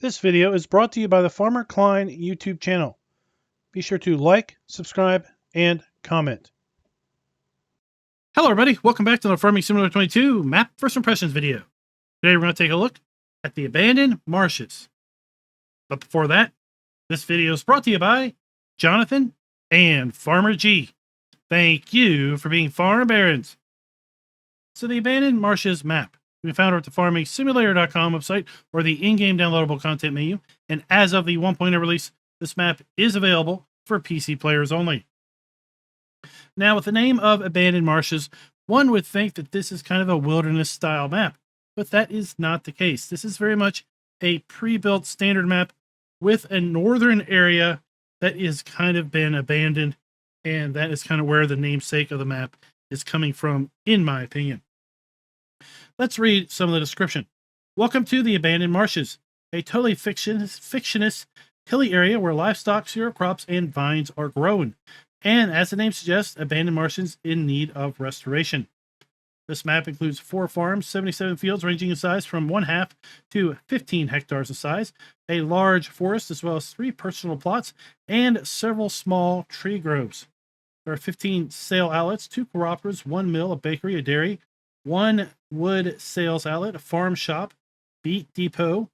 This video is brought to you by the Farmer Klein YouTube channel. Be sure to like, subscribe, and comment. Hello everybody, welcome back to the Farming Simulator 22 Map First Impressions video. Today we're going to take a look at the abandoned marshes. But before that, this video is brought to you by Jonathan and Farmer G. Thank you for being farm barons. So the abandoned marshes map we found her at the farmingsimulator.com website or the in-game downloadable content menu. And as of the 1.0 release, this map is available for PC players only. Now, with the name of Abandoned Marshes, one would think that this is kind of a wilderness-style map, but that is not the case. This is very much a pre-built standard map with a northern area that is kind of been abandoned, and that is kind of where the namesake of the map is coming from, in my opinion. Let's read some of the description. Welcome to the Abandoned Marshes, a totally fictitious hilly area where livestock, cereal crops, and vines are grown. And as the name suggests, abandoned marshes in need of restoration. This map includes 4 farms, 77 fields ranging in size from 1/2 to 15 hectares in size, a large forest, as well as 3 personal plots, and several small tree groves. There are 15 sale outlets, 2 cooperatives, 1 mill, a bakery, a dairy, 1 wood sales outlet, a farm shop, beet depot,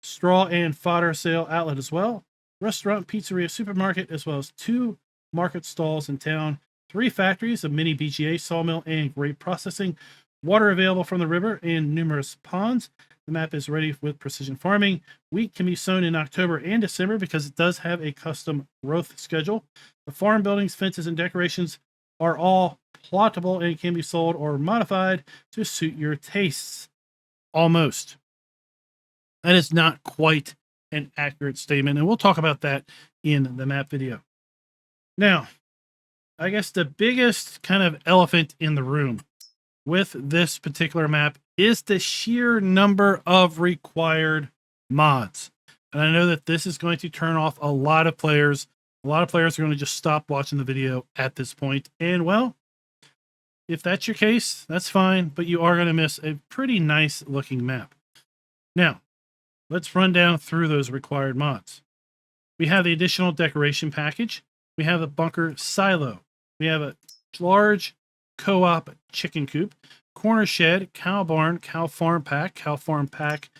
straw and fodder sale outlet as well, restaurant, pizzeria, supermarket, as well as 2 market stalls in town, 3 factories, a mini BGA, sawmill, and grape processing, water available from the river, and numerous ponds. The map is ready with precision farming. Wheat can be sown in October and December because it does have a custom growth schedule. The farm buildings, fences, and decorations are all plottable and can be sold or modified to suit your tastes. Almost. That is not quite an accurate statement, and we'll talk about that in the map video. Now, I guess the biggest kind of elephant in the room with this particular map is the sheer number of required mods. And I know that this is going to turn off a lot of players. A lot of players are going to just stop watching the video at this point. And well, if that's your case, that's fine, but you are going to miss a pretty nice looking map. Now, let's run down through those required mods. We have the additional decoration package. We have a bunker silo. We have a large co-op chicken coop, corner shed, cow barn, cow farm pack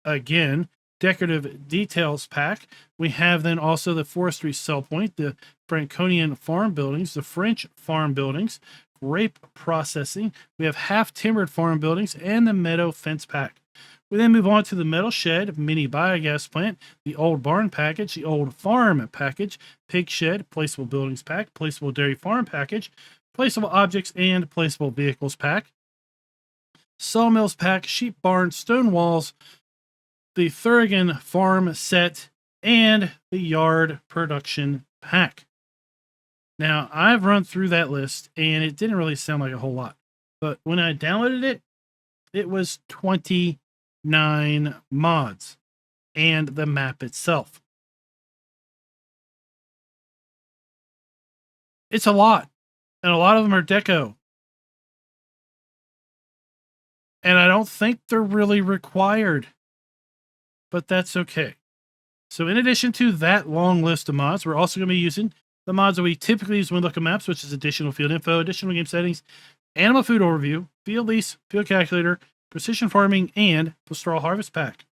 again, decorative details pack. We have then also the forestry sell point, the Franconian farm buildings, the French farm buildings, grape processing. We have half timbered farm buildings and the meadow fence pack. We then move on to the metal shed, mini biogas plant, the old barn package, the old farm package, pig shed, placeable buildings pack, placeable dairy farm package, placeable objects and placeable vehicles pack, sawmills pack, sheep barn, stone walls, the Thurigan farm set, and the yard production pack. Now, I've run through that list, and it didn't really sound like a whole lot. But when I downloaded it, it was 29 mods and the map itself. It's a lot, and a lot of them are deco. And I don't think they're really required, but that's okay. So in addition to that long list of mods, we're also going to be using the mods that we typically use when we look at maps, which is additional field info, additional game settings, animal food overview, field lease, field calculator, precision farming, and the straw harvest pack.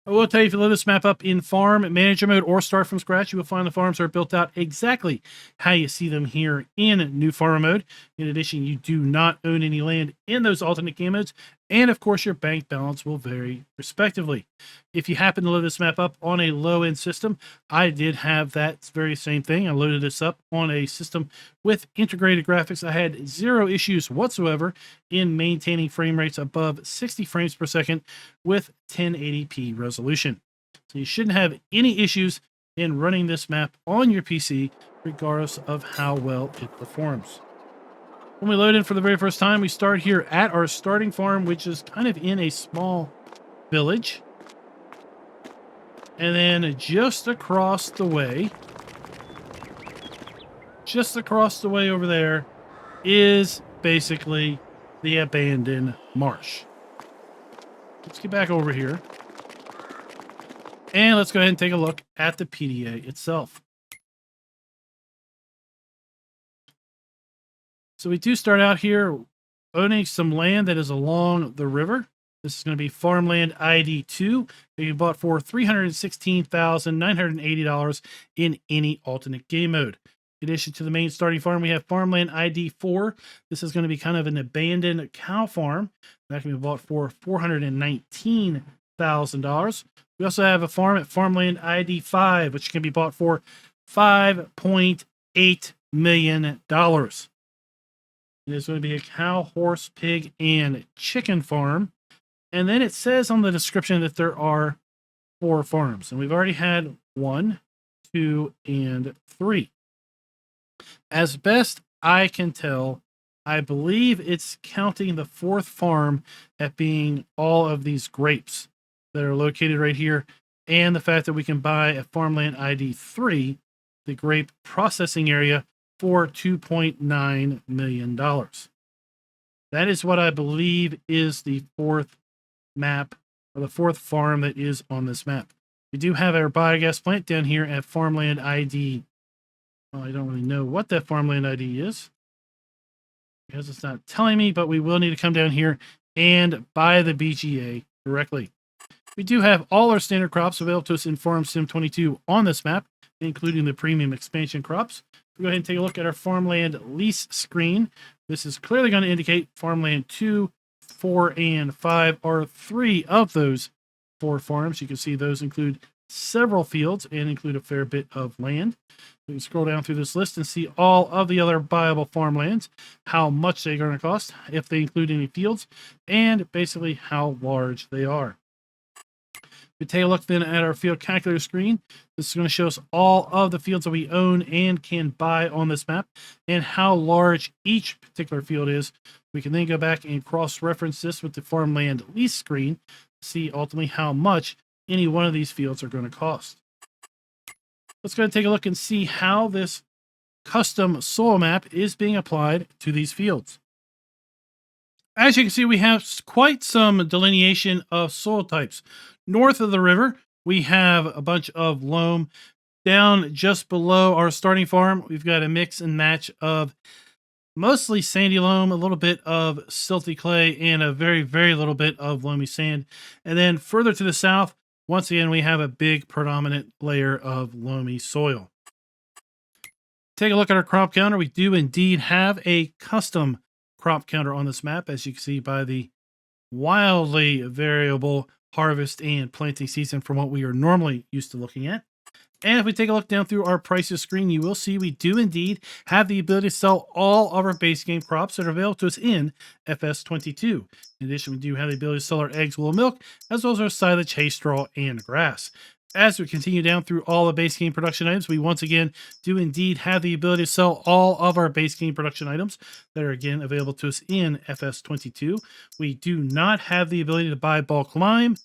I will tell you, if you load this map up in farm manager mode or start from scratch, you will find the farms are built out exactly how you see them here in new farmer mode. In addition, you do not own any land in those alternate game modes, and of course your bank balance will vary respectively. If you happen to load this map up on a low-end system, I did have that very same thing. I loaded this up on a system with integrated graphics. I had 0 issues whatsoever in maintaining frame rates above 60 frames per second with 1080p resolution. So you shouldn't have any issues in running this map on your PC, regardless of how well it performs. When we load in for the very first time, we start here at our starting farm, which is kind of in a small village. And then just across the way over there is basically the abandoned marsh. let's get back over here. And let's go ahead and take a look at the PDA itself. So we do start out here owning some land that is along the river. This is going to be farmland ID 2 that you bought for $316,980 in any alternate game mode. In addition to the main starting farm, we have farmland ID 4. This is going to be kind of an abandoned cow farm that can be bought for $419,000. We also have a farm at farmland ID 5, which can be bought for $5.8 million. It is going to be a cow, horse, pig, and chicken farm. And then it says on the description that there are 4 farms. And we've already had 1, 2, and 3. As best I can tell, I believe it's counting the 4th farm at being all of these grapes that are located right here. And the fact that we can buy at farmland ID 3, the grape processing area, for $2.9 million. That is what I believe is the 4th map, or the 4th farm that is on this map. We do have our biogas plant down here at farmland ID. Well, I don't really know what that farmland ID is because it's not telling me, but we will need to come down here and buy the BGA directly. We do have all our standard crops available to us in Farm Sim 22 on this map, including the premium expansion crops. We'll go ahead and take a look at our farmland lease screen. This is clearly going to indicate farmland 2, 4, and 5 are 3 of those 4 farms. You can see those include several fields and include a fair bit of land. We can scroll down through this list and see all of the other buyable farmlands, how much they're going to cost, if they include any fields, and basically how large they are. We take a look then at our field calculator screen. This is going to show us all of the fields that we own and can buy on this map and how large each particular field is. We can then go back and cross-reference this with the farmland lease screen to see ultimately how much any one of these fields are going to cost. Let's go ahead and take a look and see how this custom soil map is being applied to these fields. As you can see, we have quite some delineation of soil types. North of the river, we have a bunch of loam. Down just below our starting farm, we've got a mix and match of mostly sandy loam, a little bit of silty clay, and a very, very little bit of loamy sand. And then further to the south, once again, we have a big predominant layer of loamy soil. Take a look at our crop counter. We do indeed have a custom crop counter on this map, as you can see by the wildly variable harvest and planting season from what we are normally used to looking at. And if we take a look down through our prices screen, you will see we do indeed have the ability to sell all of our base game crops that are available to us in FS22. In addition, we do have the ability to sell our eggs, wool, and milk, as well as our silage, hay, straw, and grass. As we continue down through all the base game production items, we once again do indeed have the ability to sell all of our base game production items that are again available to us in FS22. We do not have the ability to buy bulk lime,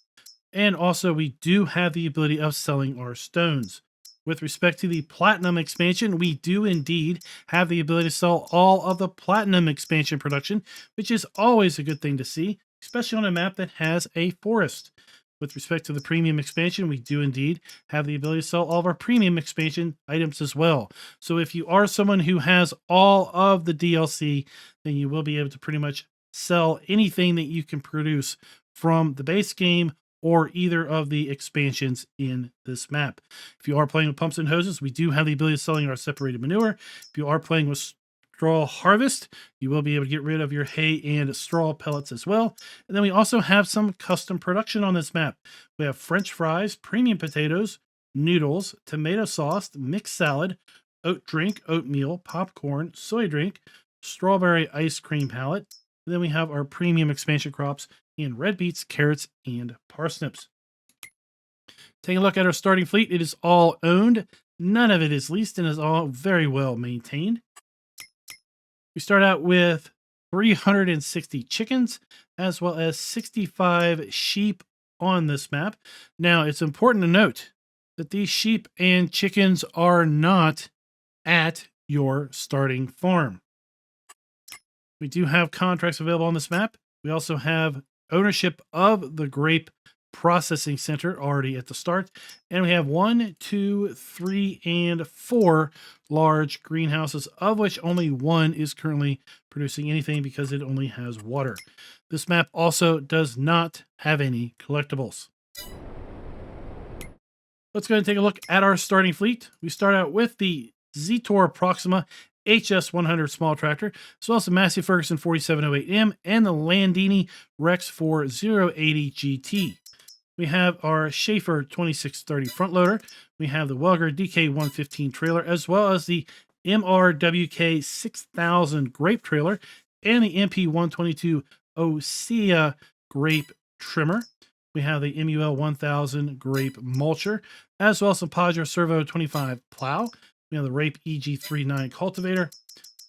and also we do have the ability of selling our stones. With respect to the platinum expansion, we do indeed have the ability to sell all of the platinum expansion production, which is always a good thing to see, especially on a map that has a forest. With respect to the premium expansion, we do indeed have the ability to sell all of our premium expansion items as well. So if you are someone who has all of the DLC, then you will be able to pretty much sell anything that you can produce from the base game or either of the expansions in this map. If you are playing with pumps and hoses, we do have the ability of selling our separated manure. If you are playing with straw harvest, you will be able to get rid of your hay and straw pellets as well. And then we also have some custom production on this map. We have French fries, premium potatoes, noodles, tomato sauce, mixed salad, oat drink, oatmeal, popcorn, soy drink, strawberry ice cream palette. And then we have our premium expansion crops in red beets, carrots, and parsnips. Taking a look at our starting fleet, it is all owned. None of it is leased and is all very well maintained. We start out with 360 chickens, as well as 65 sheep on this map. Now, it's important to note that these sheep and chickens are not at your starting farm. We do have contracts available on this map. We also have ownership of the grape processing center already at the start. And we have 1, 2, 3, and 4 large greenhouses, of which only one is currently producing anything because it only has water. This map also does not have any collectibles. Let's go ahead and take a look at our starting fleet. We start out with the Zetor Proxima HS100 small tractor, as well as the Massey Ferguson 4708M and the Landini Rex 4080 GT. We have our Schaefer 2630 front loader. We have the Welger DK115 trailer, as well as the MRWK 6000 grape trailer and the MP122 Osea grape trimmer. We have the MUL 1000 grape mulcher, as well as some Pajero Servo 25 plow. We have the Rape EG39 cultivator.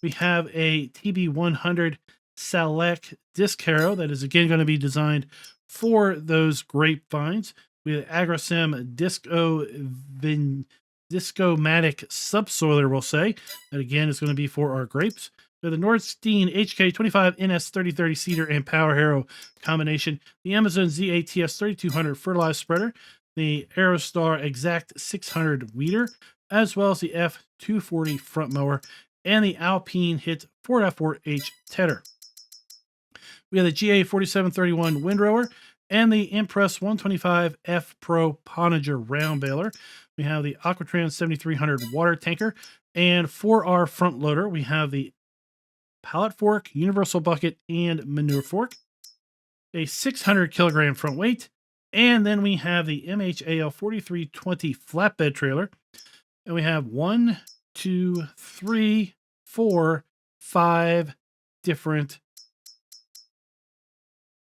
We have a TB100 Salek disc harrow that is again going to be designed for those grapevines. We have Agrosem Discomatic subsoiler, we'll say. That again is going to be for our grapes. We have the Nordstein HK25 NS 3030 seeder and power harrow combination. The Amazon ZATS 3200 fertilizer spreader. The Aerostar Exact 600 weeder, as well as the F240 front mower and the Alpine Hit 4F4H tedder. We have the GA 4731 windrower and the Impress 125 F Pro Ponager round baler. We have the Aquatrans 7300 water tanker, and for our front loader, we have the pallet fork, universal bucket, and manure fork. A 600 kilogram front weight, and then we have the MHAL 4320 flatbed trailer. And we have 1, 2, 3, 4, 5 different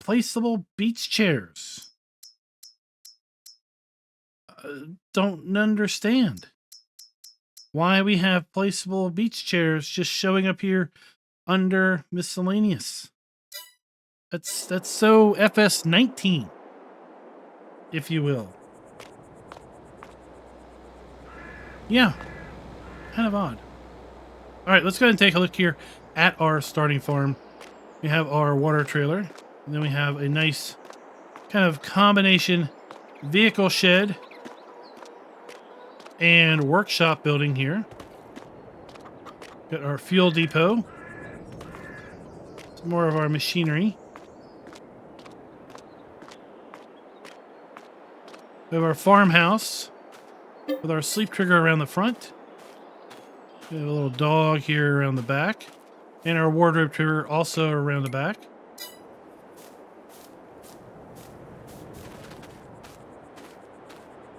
placeable beach chairs. Don't understand why we have placeable beach chairs just showing up here under miscellaneous. That's so FS19, if you will. Yeah, kind of odd. All right, let's go ahead and take a look here at our starting farm. We have our water trailer, and then we have a nice kind of combination vehicle shed and workshop building here. Got our fuel depot. Some more of our machinery. We have our farmhouse with our sleep trigger around the front. We have a little dog here around the back. And our wardrobe trigger also around the back.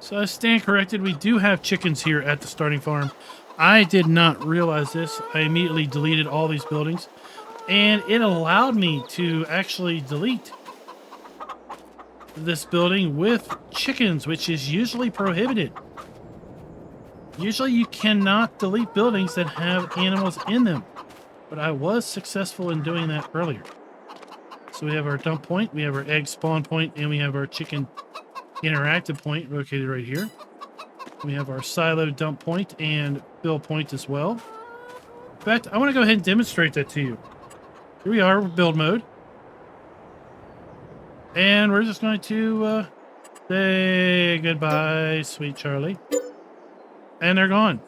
So I stand corrected. We do have chickens here at the starting farm. I did not realize this. I immediately deleted all these buildings. And it allowed me to actually delete this building with chickens, which is usually prohibited. Usually you cannot delete buildings that have animals in them, but I was successful in doing that earlier. So we have our dump point, we have our egg spawn point, and we have our chicken interactive point located right here. We have our silo dump point and fill point as well. In fact, I want to go ahead and demonstrate that to you. Here we are, build mode. And we're just going to say goodbye, sweet Charlie. And they're gone.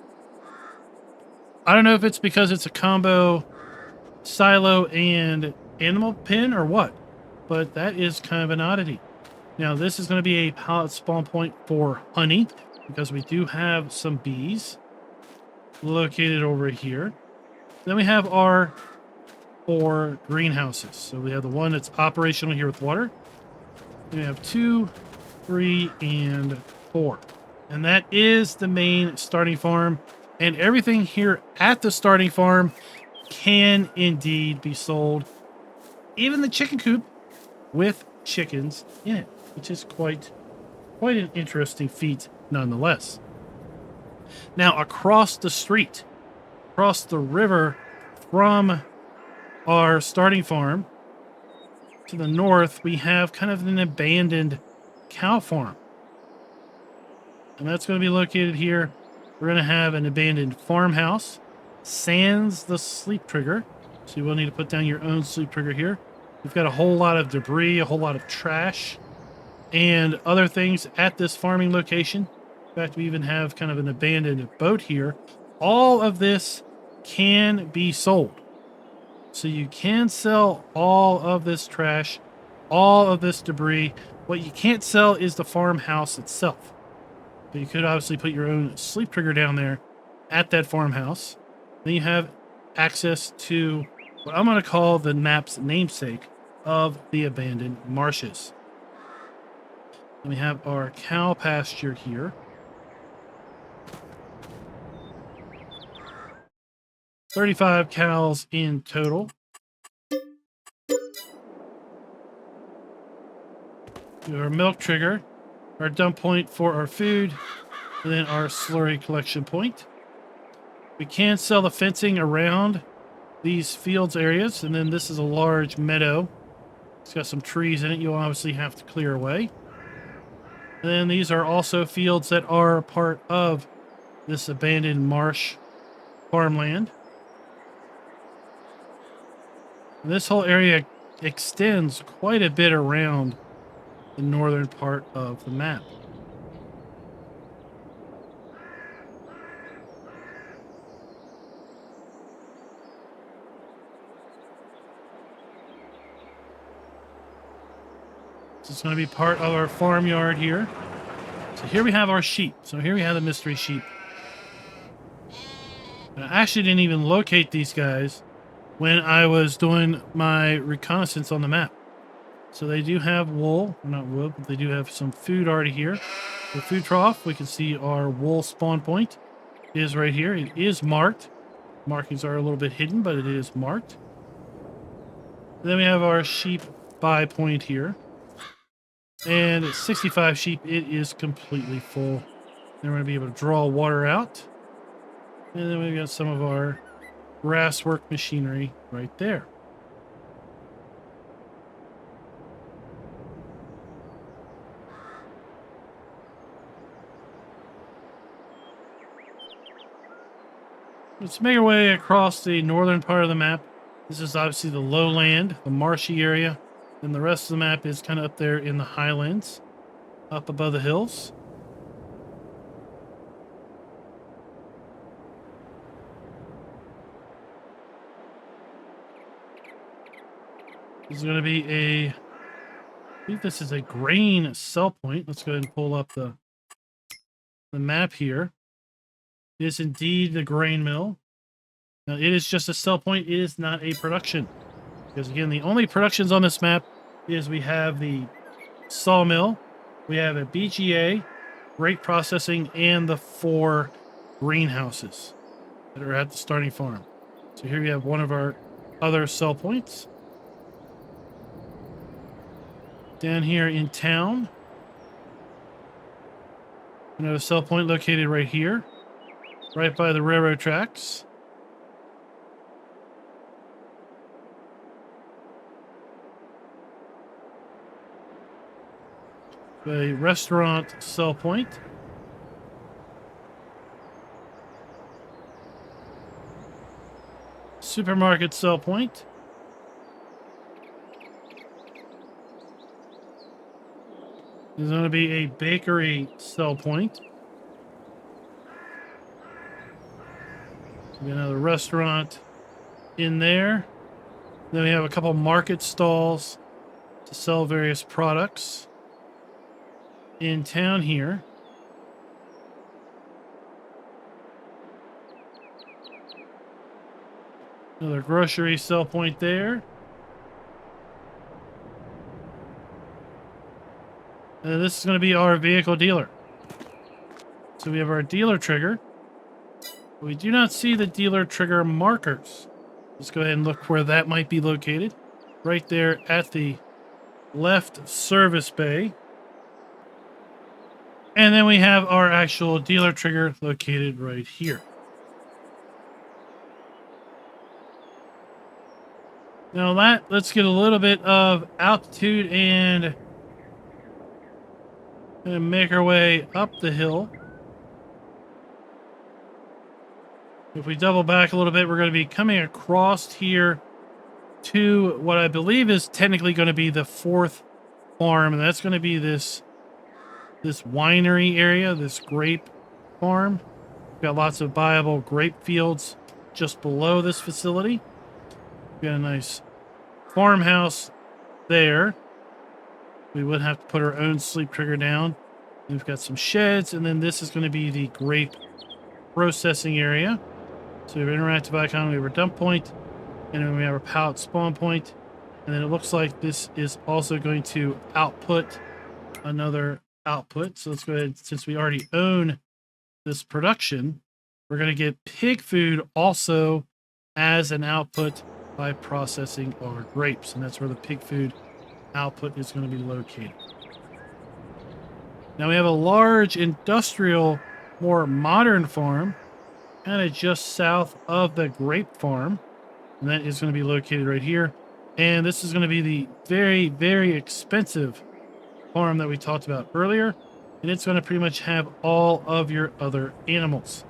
I don't know if it's because it's a combo silo and animal pen or what, but that is kind of an oddity. Now, this is going to be a pallet spawn point for honey, because we do have some bees located over here. Then we have our 4 greenhouses. So we have the one that's operational here with water. We have 2, 3, and 4. And that is the main starting farm. And everything here at the starting farm can indeed be sold. Even the chicken coop with chickens in it, which is quite an interesting feat nonetheless. Now, across the street, across the river from our starting farm to the north, we have kind of an abandoned cow farm. And that's going to be located here. We're going to have an abandoned farmhouse, sans the sleep trigger. So you will need to put down your own sleep trigger here. We've got a whole lot of debris, a whole lot of trash, and other things at this farming location. In fact, we even have kind of an abandoned boat here. All of this can be sold. So you can sell all of this trash, all of this debris. What you can't sell is the farmhouse itself. But you could obviously put your own sleep trigger down there at that farmhouse. Then you have access to what I'm going to call the map's namesake of the abandoned marshes. And we have our cow pasture here. 35 cows in total. We have our milk trigger, our dump point for our food, and then our slurry collection point. We can sell the fencing around these fields areas, and then this is a large meadow. It's got some trees in it you'll obviously have to clear away. And then these are also fields that are part of this abandoned marsh farmland. And this whole area extends quite a bit around the northern part of the map. This is going to be part of our farmyard here. So here we have our sheep. So here we have the mystery sheep. And I actually didn't even locate these guys when I was doing my reconnaissance on the map. So they do have wool, not wool, but they do have some food already here. The food trough, we can see our wool spawn point is right here. It is marked. Markings are a little bit hidden, but it is marked. And then we have our sheep buy point here. And at 65 sheep, it is completely full. Then we're going to be able to draw water out. And then we've got some of our grass work machinery right there. Let's make our way across the northern part of the map. This is obviously the lowland, the marshy area. And the rest of the map is kind of up there in the highlands, up above the hills. This is going to be I think this is a grain sell point. Let's go ahead and pull up the map here. It is indeed the grain mill. Now, it is just a sell point. It is not a production. Because, again, the only productions on this map is we have the sawmill, we have a BGA, grape processing, and the 4 greenhouses that are at the starting farm. So here we have one of our other sell points. Down here in town, another sell point located right here, right by the railroad tracks. A restaurant sell point. Supermarket sell point. There's going to be a bakery sell point. So another restaurant in there. Then we have a couple market stalls to sell various products in town here. Another grocery sell point there. And this is going to be our vehicle dealer. So we have our dealer trigger. We do not see the dealer trigger markers. Let's go ahead and look where that might be located. Right there at the left service bay. And then we have our actual dealer trigger located right here. Now let's get a little bit of altitude and make our way up the hill. If we double back a little bit, we're going to be coming across here to what I believe is technically going to be the fourth farm, and that's going to be this winery area, this grape farm. We've got lots of viable grape fields just below this facility. We've got a nice farmhouse there. We would have to put our own sleep trigger down. We've got some sheds, and then this is going to be the grape processing area. So we have an interactive icon, we have our dump point, and then we have our pallet spawn point. And then it looks like this is also going to output another output. So let's go ahead, since we already own this production, we're going to get pig food also as an output by processing our grapes. And that's where the pig food output is going to be located. Now we have a large industrial, more modern farm, kind of just south of the grape farm. And that is going to be located right here. And this is going to be the very, very expensive farm that we talked about earlier. And it's going to pretty much have all of your other animals.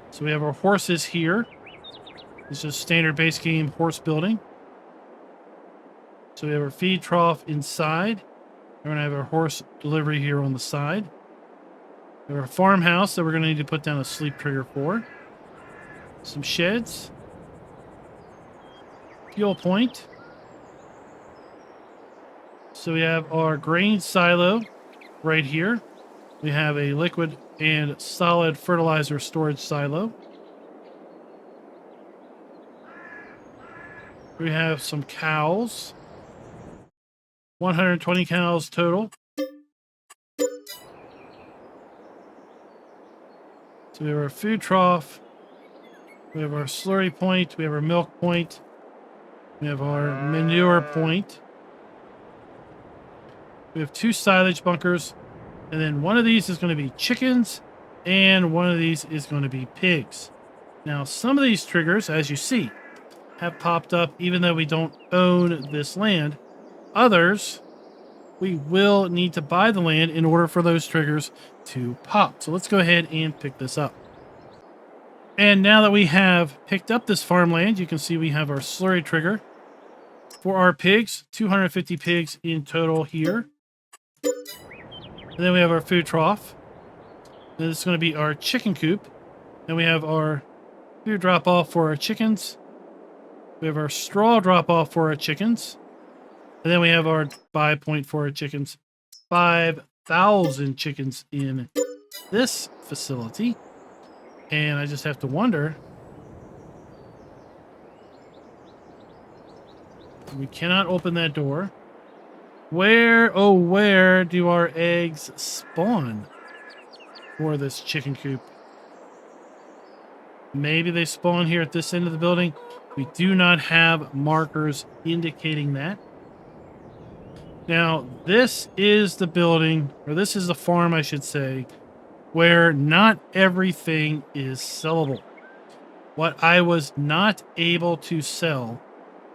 So we have our horses here. This is standard base game horse building. So we have our feed trough inside. We're going to have our horse delivery here on the side. We have our farmhouse that we're going to need to put down a sleep trigger for. Some sheds. Fuel point. So we have our grain silo right here. We have a liquid and solid fertilizer storage silo. We have some cows. 120 cows total. So we have our food trough. We have our slurry point. We have our milk point. We have our manure point. We have 2 silage bunkers. And then one of these is going to be chickens. And one of these is going to be pigs. Now, some of these triggers, as you see, have popped up even though we don't own this land. Others, we will need to buy the land in order for those triggers to pop. So let's go ahead and pick this up. And now that we have picked up this farmland, you can see we have our slurry trigger for our pigs, 250 pigs in total here. And then we have our food trough. And this is going to be our chicken coop. And we have our food drop off for our chickens. We have our straw drop off for our chickens. And then we have our buy point for our chickens. 5,000 chickens in this facility. And I just have to wonder. We cannot open that door. Where, oh, where do our eggs spawn for this chicken coop? Maybe they spawn here at this end of the building. We do not have markers indicating that. Now, this is the building, or this is the farm, I should say, where not everything is sellable. What I was not able to sell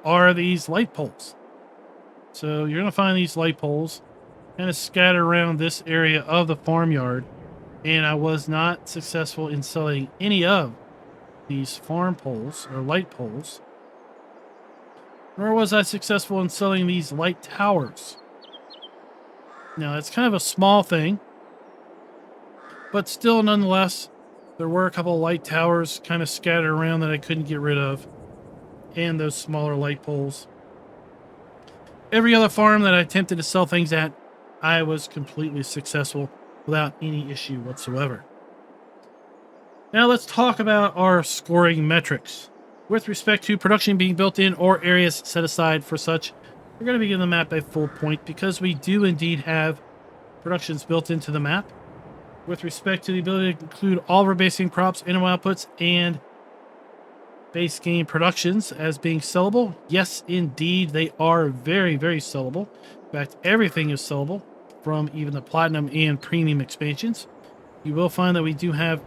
are these light poles. So you're going to find these light poles kind of scattered around this area of the farmyard. And I was not successful in selling any of these farm poles or light poles. Nor was I successful in selling these light towers. Now, it's kind of a small thing. But still, nonetheless, there were a couple of light towers kind of scattered around that I couldn't get rid of. And those smaller light poles. Every other farm that I attempted to sell things at, I was completely successful without any issue whatsoever. Now let's talk about our scoring metrics. With respect to production being built in or areas set aside for such, we're going to begin the map a full point because we do indeed have productions built into the map. With respect to the ability to include all of our base game crops, animal outputs, and base game productions as being sellable, yes, indeed, they are very, very sellable. In fact, everything is sellable, from even the platinum and premium expansions. You will find that we do have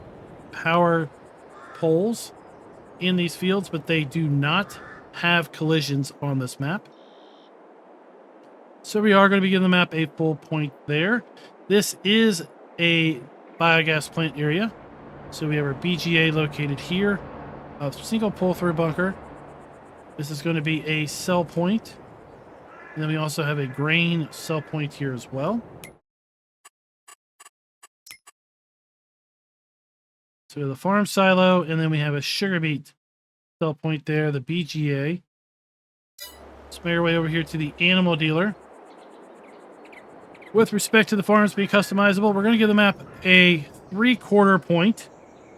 power poles in these fields, but they do not have collisions on this map. So we are going to begin the map a full point there. This is a biogas plant area. So we have our BGA located here. A single pull-through bunker. This is going to be a sell point. And then we also have a grain sell point here as well. So we have the farm silo, and then we have a sugar beet sell point there, the BGA. Let's make our way over here to the animal dealer. With respect to the farms being customizable, we're going to give the map a 3/4 point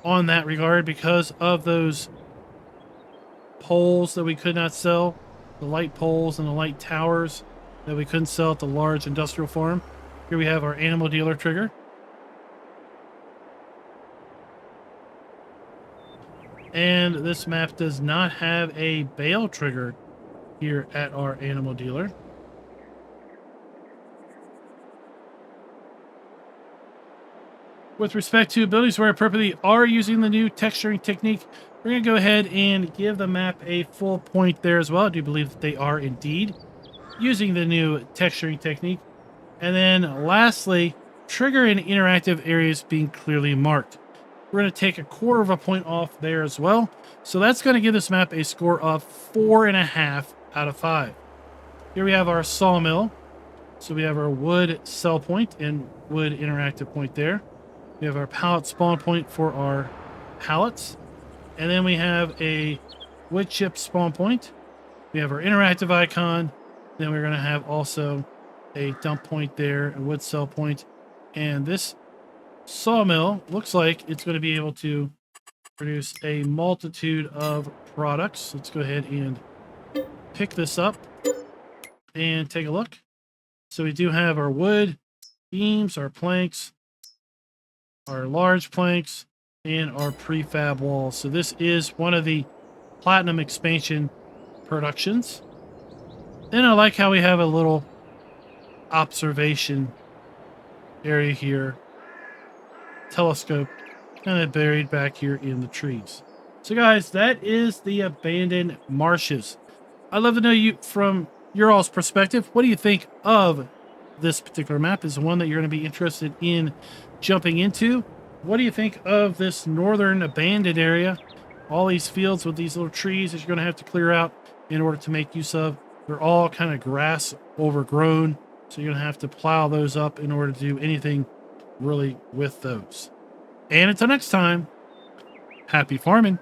on that regard because of those poles that we could not sell, the light poles and the light towers that we couldn't sell at the large industrial farm. Here we have our animal dealer trigger. And this map does not have a bale trigger here at our animal dealer. With respect to abilities where appropriately are using the new texturing technique, we're going to go ahead and give the map a full point there as well. I do believe that they are indeed using the new texturing technique. And then lastly, trigger and interactive areas being clearly marked. We're going to take a 1/4 of a point off there as well. So that's going to give this map a score of 4.5 out of 5. Here we have our sawmill. So we have our wood sell point and wood interactive point there. We have our pallet spawn point for our pallets. And then we have a wood chip spawn point. We have our interactive icon. Then we're going to have also a dump point there, a wood sell point. And this sawmill looks like it's going to be able to produce a multitude of products. Let's go ahead and pick this up and take a look. So we do have our wood beams, our planks, our large planks, and our prefab walls. So this is one of the Platinum expansion productions. Then I like how we have a little observation area here, telescope, kind of buried back here in the trees. So guys, that is the abandoned marshes. I'd love to know you from your all's perspective. What do you think of this particular map? Is the one that you're going to be interested in jumping into? What do you think of this northern abandoned area? All these fields with these little trees that you're going to have to clear out in order to make use of. They're all kind of grass overgrown, so you're going to have to plow those up in order to do anything really with those. And until next time, happy farming.